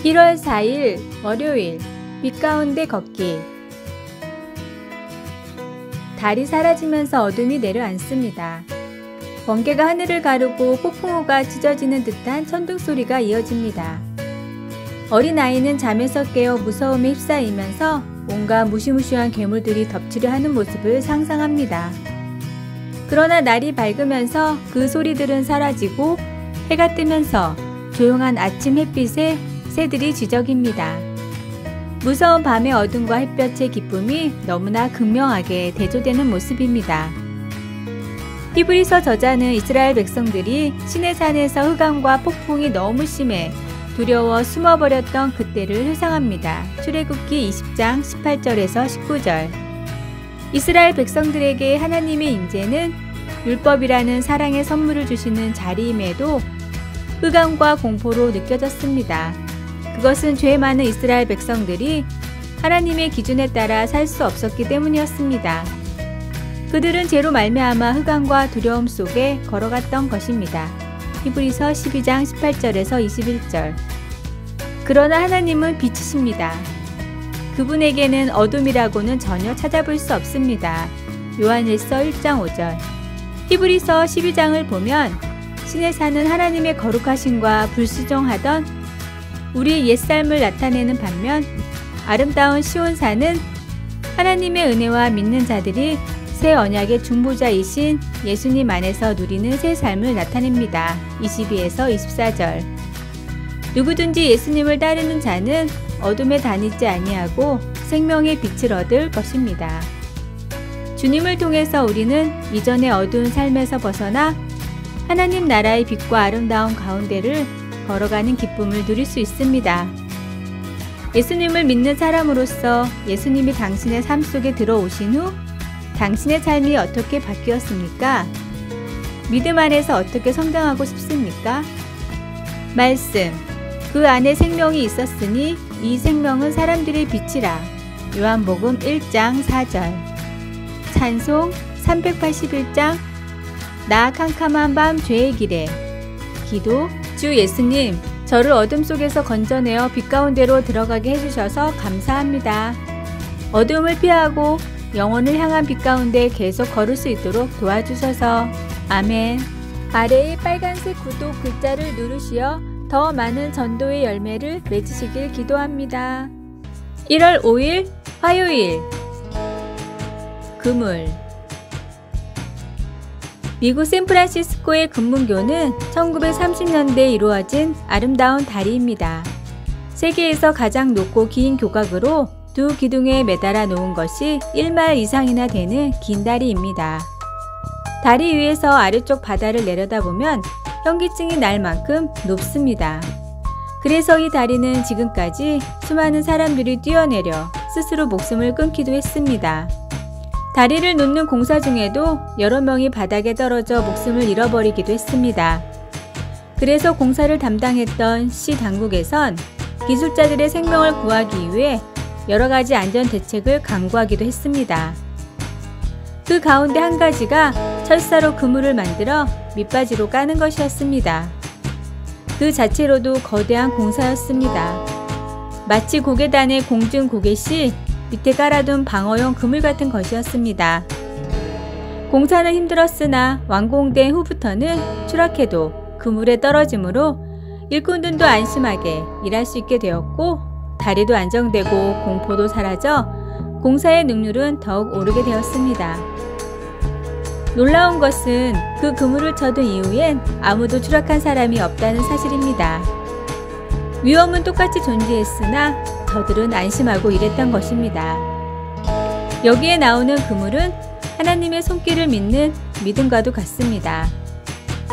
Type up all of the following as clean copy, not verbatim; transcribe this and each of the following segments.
1월 4일 월요일 빛 가운데 걷기. 달이 사라지면서 어둠이 내려앉습니다. 번개가 하늘을 가르고 폭풍우가 찢어지는 듯한 천둥 소리가 이어집니다. 어린아이는 잠에서 깨어 무서움에 휩싸이면서 온갖 무시무시한 괴물들이 덮치려 하는 모습을 상상합니다. 그러나 날이 밝으면서 그 소리들은 사라지고 해가 뜨면서 조용한 아침 햇빛에 새들이 지저깁니다. 무서운 밤의 어둠과 햇볕의 기쁨이 너무나 극명하게 대조되는 모습입니다. 히브리서 저자는 이스라엘 백성들이 시내산에서 흑암과 폭풍이 너무 심해 두려워 숨어버렸던 그때를 회상합니다. 출애굽기 20장 18절에서 19절. 이스라엘 백성들에게 하나님의 임재는 율법이라는 사랑의 선물을 주시는 자리임에도 흑암과 공포로 느껴졌습니다. 그것은 죄 많은 이스라엘 백성들이 하나님의 기준에 따라 살 수 없었기 때문이었습니다. 그들은 죄로 말미암아 흑암과 두려움 속에 걸어갔던 것입니다. 히브리서 12장 18절에서 21절. 그러나 하나님은 빛이십니다. 그분에게는 어둠이라고는 전혀 찾아볼 수 없습니다. 요한일서 1장 5절. 히브리서 12장을 보면 신의 산은 하나님의 거룩하심과 불수종하던 우리의 옛삶을 나타내는 반면 아름다운 시온산은 하나님의 은혜와 믿는 자들이 새 언약의 중보자이신 예수님 안에서 누리는 새 삶을 나타냅니다. 22에서 24절. 누구든지 예수님을 따르는 자는 어둠에 다니지 아니하고 생명의 빛을 얻을 것입니다. 주님을 통해서 우리는 이전의 어두운 삶에서 벗어나 하나님 나라의 빛과 아름다운 가운데를 걸어가는 기쁨을 누릴 수 있습니다. 예수님을 믿는 사람으로서 예수님이 당신의 삶 속에 들어오신 후 당신의 삶이 어떻게 바뀌었습니까? 믿음 안에서 어떻게 성장하고 싶습니까? 말씀. 그 안에 생명이 있었으니 이 생명은 사람들의 빛이라. 요한복음 1장 4절. 찬송 381장 나 캄캄한 밤 죄의 길에. 기도. 주 예수님, 저를 어둠 속에서 건져내어 빛 가운데로 들어가게 해주셔서 감사합니다. 어둠을 피하고 영혼을 향한 빛 가운데 계속 걸을 수 있도록 도와주셔서. 아멘. 아래의 빨간색 구독 글자를 누르시어 더 많은 전도의 열매를 맺으시길 기도합니다. 1월 5일 화요일 그물. 미국 샌프란시스코의 금문교는 1930년대에 이루어진 아름다운 다리입니다. 세계에서 가장 높고 긴 교각으로 두 기둥에 매달아 놓은 것이 1마일 이상이나 되는 긴 다리입니다. 다리 위에서 아래쪽 바다를 내려다보면 현기증이 날 만큼 높습니다. 그래서 이 다리는 지금까지 수많은 사람들이 뛰어내려 스스로 목숨을 끊기도 했습니다. 다리를 놓는 공사 중에도 여러 명이 바닥에 떨어져 목숨을 잃어버리기도 했습니다. 그래서 공사를 담당했던 시 당국에선 기술자들의 생명을 구하기 위해 여러 가지 안전 대책을 강구하기도 했습니다. 그 가운데 한 가지가 철사로 그물을 만들어 밑바지로 까는 것이었습니다. 그 자체로도 거대한 공사였습니다. 마치 고개단의 공중 고개시 밑에 깔아둔 방어용 그물 같은 것이었습니다. 공사는 힘들었으나 완공된 후부터는 추락해도 그물에 떨어지므로 일꾼들도 안심하게 일할 수 있게 되었고 다리도 안정되고 공포도 사라져 공사의 능률은 더욱 오르게 되었습니다. 놀라운 것은 그 그물을 쳐둔 이후엔 아무도 추락한 사람이 없다는 사실입니다. 위험은 똑같이 존재했으나 저들은 안심하고 일했던 것입니다. 여기에 나오는 그물은 하나님의 손길을 믿는 믿음과도 같습니다.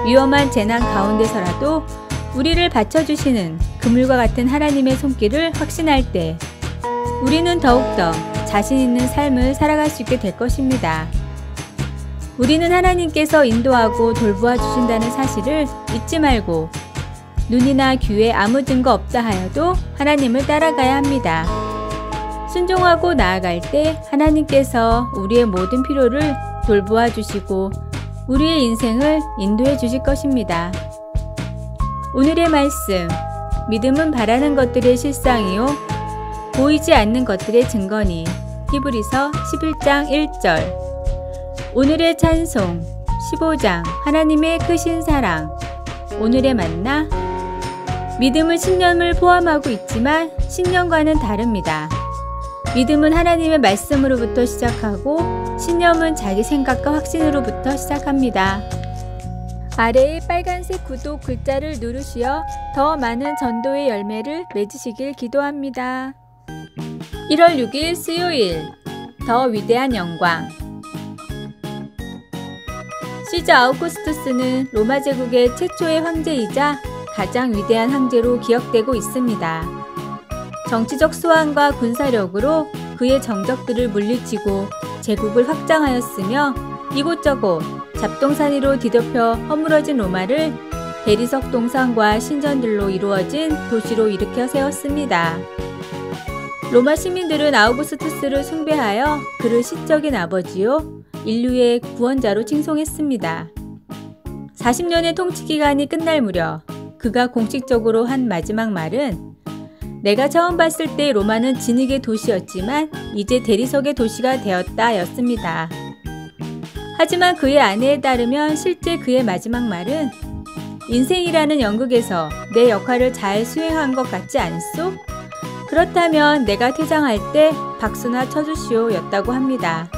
위험한 재난 가운데서라도 우리를 받쳐주시는 그물과 같은 하나님의 손길을 확신할 때 우리는 더욱더 자신 있는 삶을 살아갈 수 있게 될 것입니다. 우리는 하나님께서 인도하고 돌보아 주신다는 사실을 잊지 말고 눈이나 귀에 아무 증거 없다 하여도 하나님을 따라가야 합니다. 순종하고 나아갈 때 하나님께서 우리의 모든 필요를 돌보아 주시고 우리의 인생을 인도해 주실 것입니다. 오늘의 말씀 믿음은 바라는 것들의 실상이요 보이지 않는 것들의 증거니. 히브리서 11장 1절. 오늘의 찬송 15장 하나님의 크신 사랑. 오늘의 만나. 믿음은 신념을 포함하고 있지만 신념과는 다릅니다. 믿음은 하나님의 말씀으로부터 시작하고 신념은 자기 생각과 확신으로부터 시작합니다. 아래의 빨간색 구독 글자를 누르시어 더 많은 전도의 열매를 맺으시길 기도합니다. 1월 6일 수요일. 더 위대한 영광. 시저 아우구스투스는 로마 제국의 최초의 황제이자 가장 위대한 황제로 기억되고 있습니다. 정치적 수완과 군사력으로 그의 정적들을 물리치고 제국을 확장하였으며 이곳저곳 잡동사니로 뒤덮여 허물어진 로마를 대리석 동상과 신전들로 이루어진 도시로 일으켜 세웠습니다. 로마 시민들은 아우구스투스를 숭배하여 그를 시적인 아버지요 인류의 구원자로 칭송했습니다. 40년의 통치 기간이 끝날 무렵 그가 공식적으로 한 마지막 말은 내가 처음 봤을 때 로마는 진흙의 도시였지만 이제 대리석의 도시가 되었다 였습니다. 하지만 그의 아내에 따르면 실제 그의 마지막 말은 인생이라는 연극에서 내 역할을 잘 수행한 것 같지 않소? 그렇다면 내가 퇴장할 때 박수나 쳐주시오 였다고 합니다.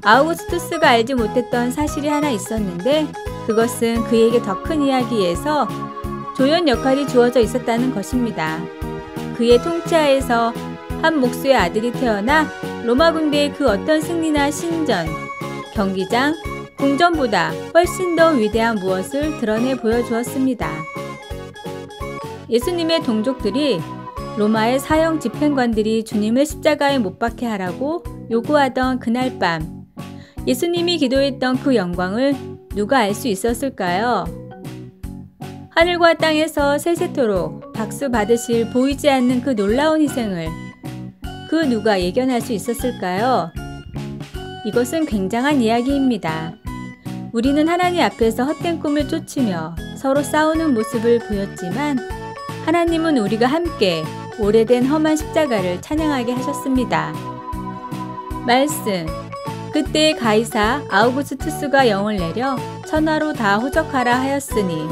아우구스투스가 알지 못했던 사실이 하나 있었는데 그것은 그에게 더 큰 이야기에서 조연 역할이 주어져 있었다는 것입니다. 그의 통치하에서 한 목수의 아들이 태어나 로마 군대의 그 어떤 승리나 신전, 경기장, 궁전보다 훨씬 더 위대한 무엇을 드러내 보여주었습니다. 예수님의 동족들이 로마의 사형 집행관들이 주님을 십자가에 못 박게 하라고 요구하던 그날 밤 예수님이 기도했던 그 영광을 누가 알 수 있었을까요? 하늘과 땅에서 세세토록 박수 받으실 보이지 않는 그 놀라운 희생을 그 누가 예견할 수 있었을까요? 이것은 굉장한 이야기입니다. 우리는 하나님 앞에서 헛된 꿈을 쫓으며 서로 싸우는 모습을 보였지만 하나님은 우리가 함께 오래된 험한 십자가를 찬양하게 하셨습니다. 말씀. 그때 가이사 아우구스투스가 영을 내려 천하로 다 호적하라 하였으니.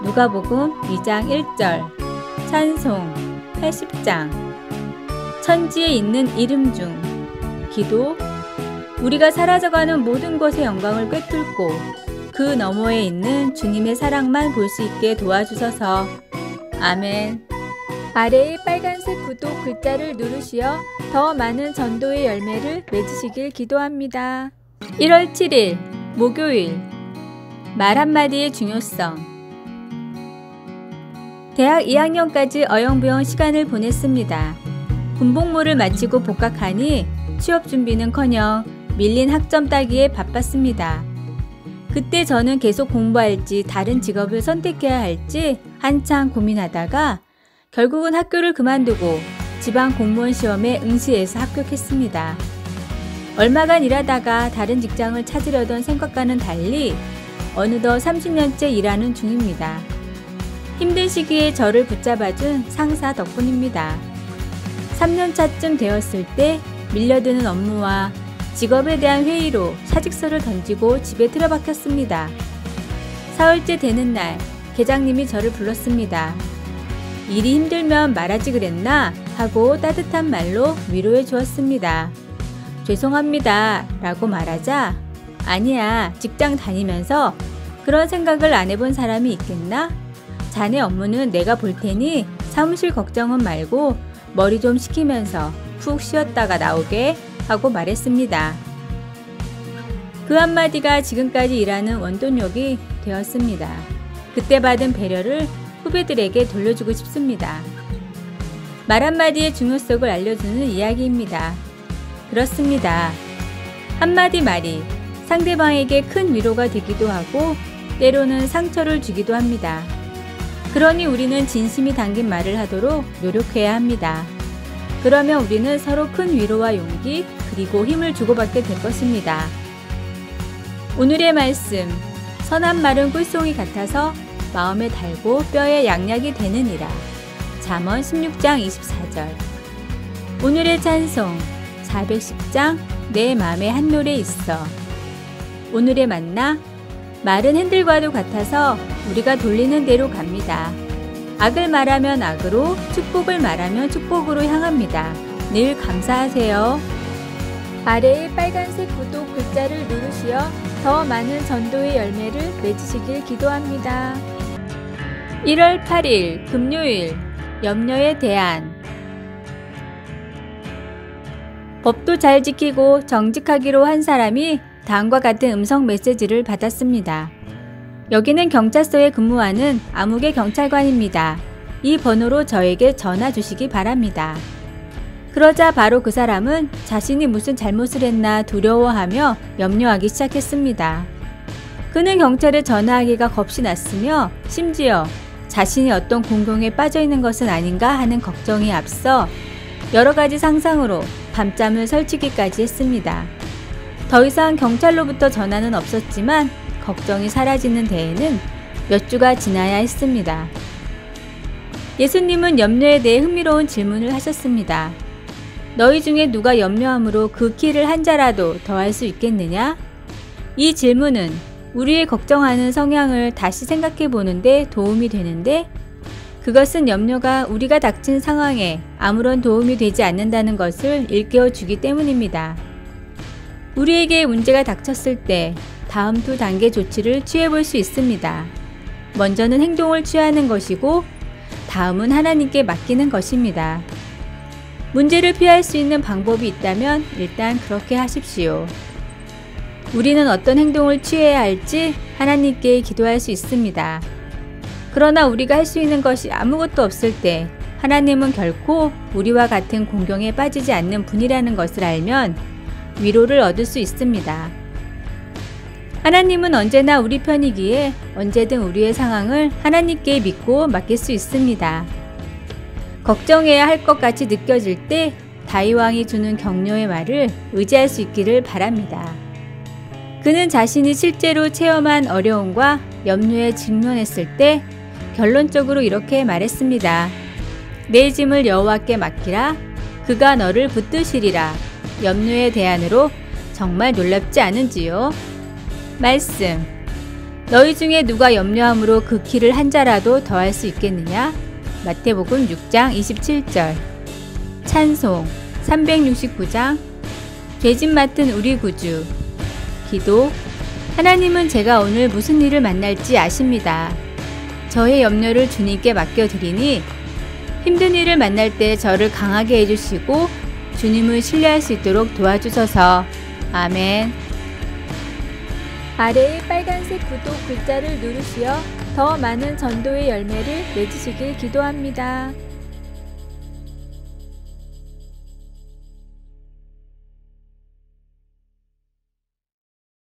누가복음 2장 1절. 찬송 80장. 천지에 있는 이름 중 기도. 우리가 사라져가는 모든 것의 영광을 꿰뚫고 그 너머에 있는 주님의 사랑만 볼 수 있게 도와주셔서. 아멘. 아래의 빨간색 구독 글자를 누르시어 더 많은 전도의 열매를 맺으시길 기도합니다. 1월 7일 목요일. 말 한마디의 중요성. 대학 2학년까지 어영부영 시간을 보냈습니다. 군복무를 마치고 복학하니 취업 준비는커녕 밀린 학점 따기에 바빴습니다. 그때 저는 계속 공부할지 다른 직업을 선택해야 할지 한참 고민하다가 결국은 학교를 그만두고 지방 공무원 시험에 응시해서 합격했습니다. 얼마간 일하다가 다른 직장을 찾으려던 생각과는 달리 어느덧 30년째 일하는 중입니다. 힘든 시기에 저를 붙잡아준 상사 덕분입니다. 3년차쯤 되었을 때 밀려드는 업무와 직업에 대한 회의로 사직서를 던지고 집에 틀어박혔습니다. 사흘째 되는 날 계장님이 저를 불렀습니다. 일이 힘들면 말하지 그랬나? 하고 따뜻한 말로 위로해 주었습니다. 죄송합니다 라고 말하자 아니야, 직장 다니면서 그런 생각을 안 해본 사람이 있겠나? 자네 업무는 내가 볼 테니 사무실 걱정은 말고 머리 좀 식히면서 푹 쉬었다가 나오게 하고 말했습니다. 그 한마디가 지금까지 일하는 원동력이 되었습니다. 그때 받은 배려를 후배들에게 돌려주고 싶습니다. 말 한마디의 중요성을 알려주는 이야기입니다. 그렇습니다. 한마디 말이 상대방에게 큰 위로가 되기도 하고 때로는 상처를 주기도 합니다. 그러니 우리는 진심이 담긴 말을 하도록 노력해야 합니다. 그러면 우리는 서로 큰 위로와 용기 그리고 힘을 주고받게 될 것입니다. 오늘의 말씀. 선한 말은 꿀송이 같아서 마음에 달고 뼈에 양약이 되느니라. 잠언 16장 24절. 오늘의 찬송 410장 내 맘에 한 노래 있어. 오늘의 만나 말은 핸들과도 같아서 우리가 돌리는 대로 갑니다. 악을 말하면 악으로, 축복을 말하면 축복으로 향합니다. 늘 감사하세요. 아래의 빨간색 구독 글자를 누르시어 더 많은 전도의 열매를 맺으시길 기도합니다. 1월 8일 금요일 염려에 대한 법도 잘 지키고 정직하기로 한 사람이 다음과 같은 음성 메시지를 받았습니다. 여기는 경찰서에 근무하는 암흑의 경찰관입니다. 이 번호로 저에게 전화 주시기 바랍니다. 그러자 바로 그 사람은 자신이 무슨 잘못을 했나 두려워하며 염려하기 시작했습니다. 그는 경찰에 전화하기가 겁이 났으며 심지어 자신이 어떤 공경에 빠져 있는 것은 아닌가 하는 걱정이 앞서 여러 가지 상상으로 밤잠을 설치기까지 했습니다. 더 이상 경찰로부터 전화는 없었지만 걱정이 사라지는 데에는 몇 주가 지나야 했습니다. 예수님은 염려에 대해 흥미로운 질문을 하셨습니다. 너희 중에 누가 염려함으로 그 키를 한 자라도 더할 수 있겠느냐? 이 질문은 우리의 걱정하는 성향을 다시 생각해 보는데 도움이 되는데 그것은 염려가 우리가 닥친 상황에 아무런 도움이 되지 않는다는 것을 일깨워 주기 때문입니다. 우리에게 문제가 닥쳤을 때 다음 두 단계 조치를 취해 볼 수 있습니다. 먼저는 행동을 취하는 것이고 다음은 하나님께 맡기는 것입니다. 문제를 피할 수 있는 방법이 있다면 일단 그렇게 하십시오. 우리는 어떤 행동을 취해야 할지 하나님께 기도할 수 있습니다. 그러나 우리가 할 수 있는 것이 아무것도 없을 때 하나님은 결코 우리와 같은 공경에 빠지지 않는 분이라는 것을 알면 위로를 얻을 수 있습니다. 하나님은 언제나 우리 편이기에 언제든 우리의 상황을 하나님께 믿고 맡길 수 있습니다. 걱정해야 할 것 같이 느껴질 때 다윗 왕이 주는 격려의 말을 의지할 수 있기를 바랍니다. 그는 자신이 실제로 체험한 어려움과 염려에 직면했을 때 결론적으로 이렇게 말했습니다. 내 짐을 여호와께 맡기라. 그가 너를 붙드시리라. 염려의 대안으로 정말 놀랍지 않은지요? 말씀. 너희 중에 누가 염려함으로 그 키를 한 자라도 더할 수 있겠느냐? 마태복음 6장 27절. 찬송 369장 죄짐 맡은 우리 구주. 기도. 하나님은 제가 오늘 무슨 일을 만날지 아십니다. 저의 염려를 주님께 맡겨드리니 힘든 일을 만날 때 저를 강하게 해주시고 주님을 신뢰할 수 있도록 도와주셔서. 아멘. 아래의 빨간색 구독 글자를 누르시어 더 많은 전도의 열매를 맺으시길 기도합니다.